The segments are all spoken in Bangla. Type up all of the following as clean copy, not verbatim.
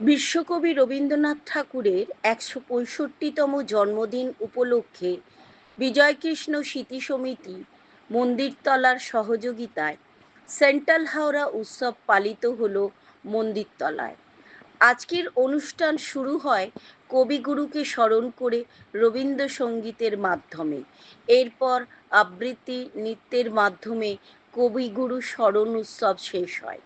বিশ্বকবি রবীন্দ্রনাথ ঠাকুরের ১৬৫তম জন্মদিন উপলক্ষে বিজয়কৃষ্ণ স্মৃতি সমিতি মন্দিরতলার সহযোগিতায় সেন্ট্রাল হাওড়া উৎসব পালিত হল মন্দিরতলায়। আজকের অনুষ্ঠান শুরু হয় কবিগুরুকে স্মরণ করে রবীন্দ্রসঙ্গীতের মাধ্যমে। এরপর আবৃত্তি নৃত্যের মাধ্যমে কবিগুরু স্মরণ উৎসব শেষ হয়।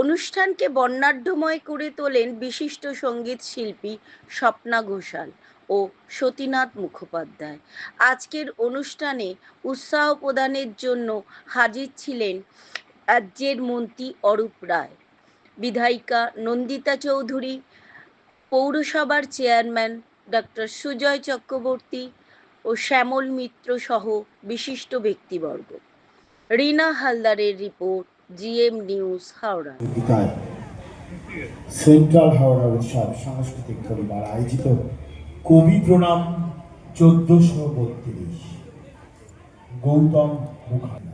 অনুষ্ঠানকে বর্ণাঢ্যময় করে তোলেন বিশিষ্ট সঙ্গীত শিল্পী স্বপ্না ঘোষাল ও সতীনাথ মুখোপাধ্যায়। আজকের অনুষ্ঠানে উৎসাহ প্রদানের জন্য হাজির ছিলেন রাজ্যের মন্ত্রী অরূপ রায়, বিধায়িকা নন্দিতা চৌধুরী, পৌরসভার চেয়ারম্যান ডক্টর সুজয় চক্রবর্তী ও শ্যামল মিত্র সহ বিশিষ্ট ব্যক্তিবর্গ। রিনা হালদারের report, GM news, Howrah. Central Howrah উৎসব সাংস্কৃতিক পরিবার আয়োজিত কবি প্রণাম ১৪৩২ গৌতম মুখার্জী।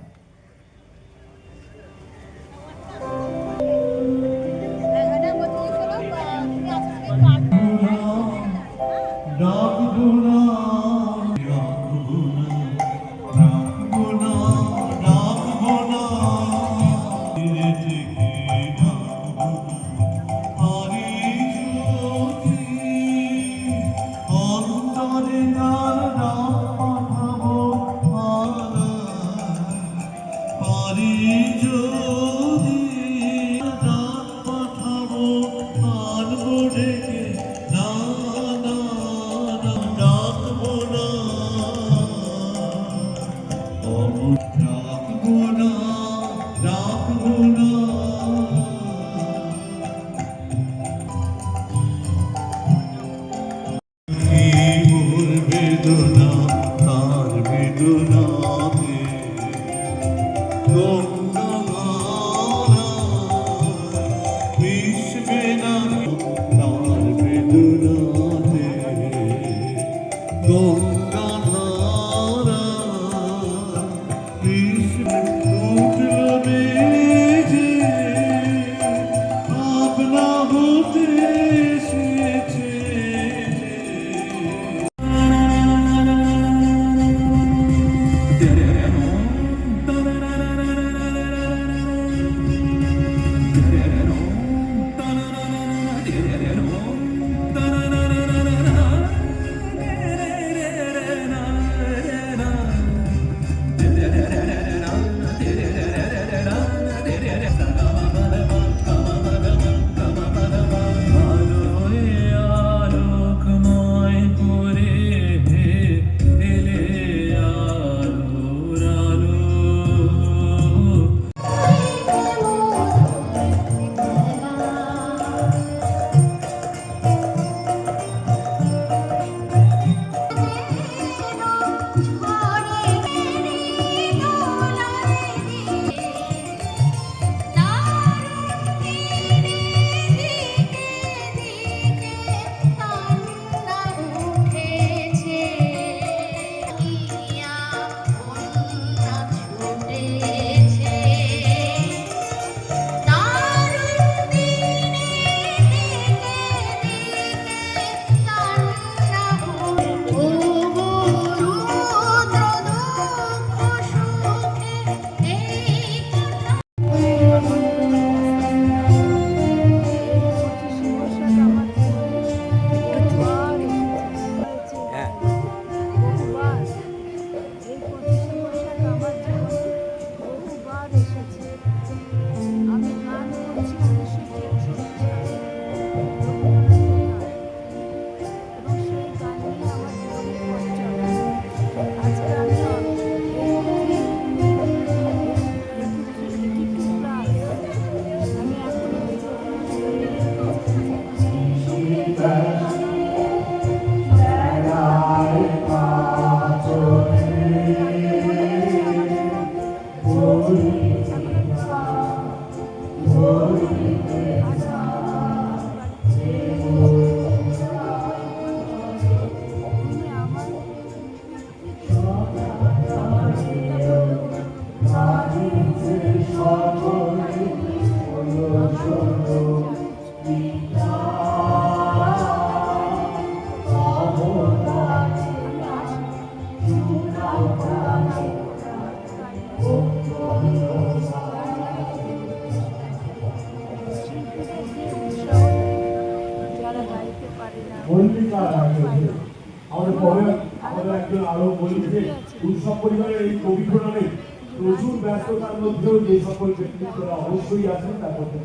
উৎসব পরিবারের এই কবি ফোরামের প্রচুর ব্যস্ততার মধ্যেও যে সকল ব্যক্তিত্বরা অবশ্যই আছেন তার মধ্যে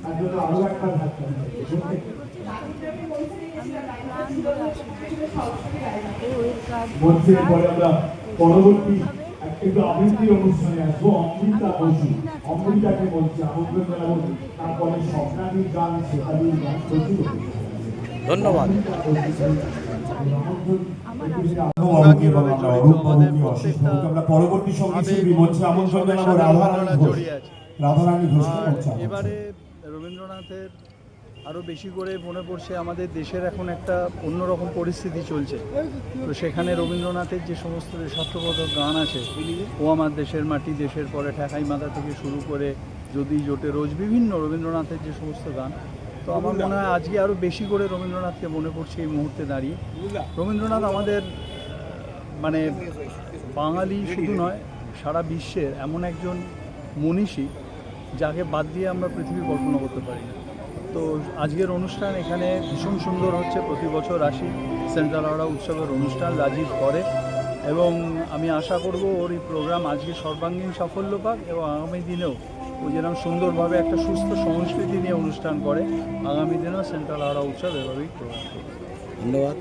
তার জন্য আরো একটা ধাক্কা মঞ্চের পরে আমরা পরবর্তী একটু আবৃত্তির অনুষ্ঠানে আসবো। অমৃতা বসু, অমৃতাকে বলছি আমন্ত্রণ জানাবো। তারপরে স্বপ্নালীর গান, শেখালির গান প্রচুর। ধন্যবাদ। আমরা পরবর্তী সঙ্গীত মঞ্চে আমন্ত্রণ জানাবো রাধারানী ঘোষ। এবারে রবীন্দ্রনাথের আরও বেশি করে মনে পড়ছে আমাদের দেশের এখন একটা অন্যরকম পরিস্থিতি চলছে, তো সেখানে রবীন্দ্রনাথের যে সমস্ত দেশাত্মবোধক গান আছে, ও আমার দেশের মাটি, দেশের পরে ঠেকাই মাথা থেকে শুরু করে যদি জোটে রোজ, বিভিন্ন রবীন্দ্রনাথের যে সমস্ত গান, তো আমার মনে হয় আজকে আরও বেশি করে রবীন্দ্রনাথকে মনে পড়ছে এই মুহূর্তে দাঁড়িয়ে। রবীন্দ্রনাথ আমাদের মানে বাঙালি শুধু নয়, সারা বিশ্বের এমন একজন মনীষী যাকে বাদ দিয়ে আমরা পৃথিবী কল্পনা করতে পারি না। তো আজকের অনুষ্ঠান এখানে ভীষণ সুন্দর হচ্ছে, প্রতি বছর আসি, সেন্ট্রাল হাওড়া উৎসবের অনুষ্ঠান রাজীব করে, এবং আমি আশা করব ওর এই প্রোগ্রাম আজকে সর্বাঙ্গীন সাফল্য পাক, এবং আগামী দিনেও ও যেরকম সুন্দরভাবে একটা সুস্থ সংস্কৃতি নিয়ে অনুষ্ঠান করে, আগামী দিনেও সেন্ট্রাল হাওড়া উৎসব এভাবেই প্রোগ্রাম করবে। ধন্যবাদ।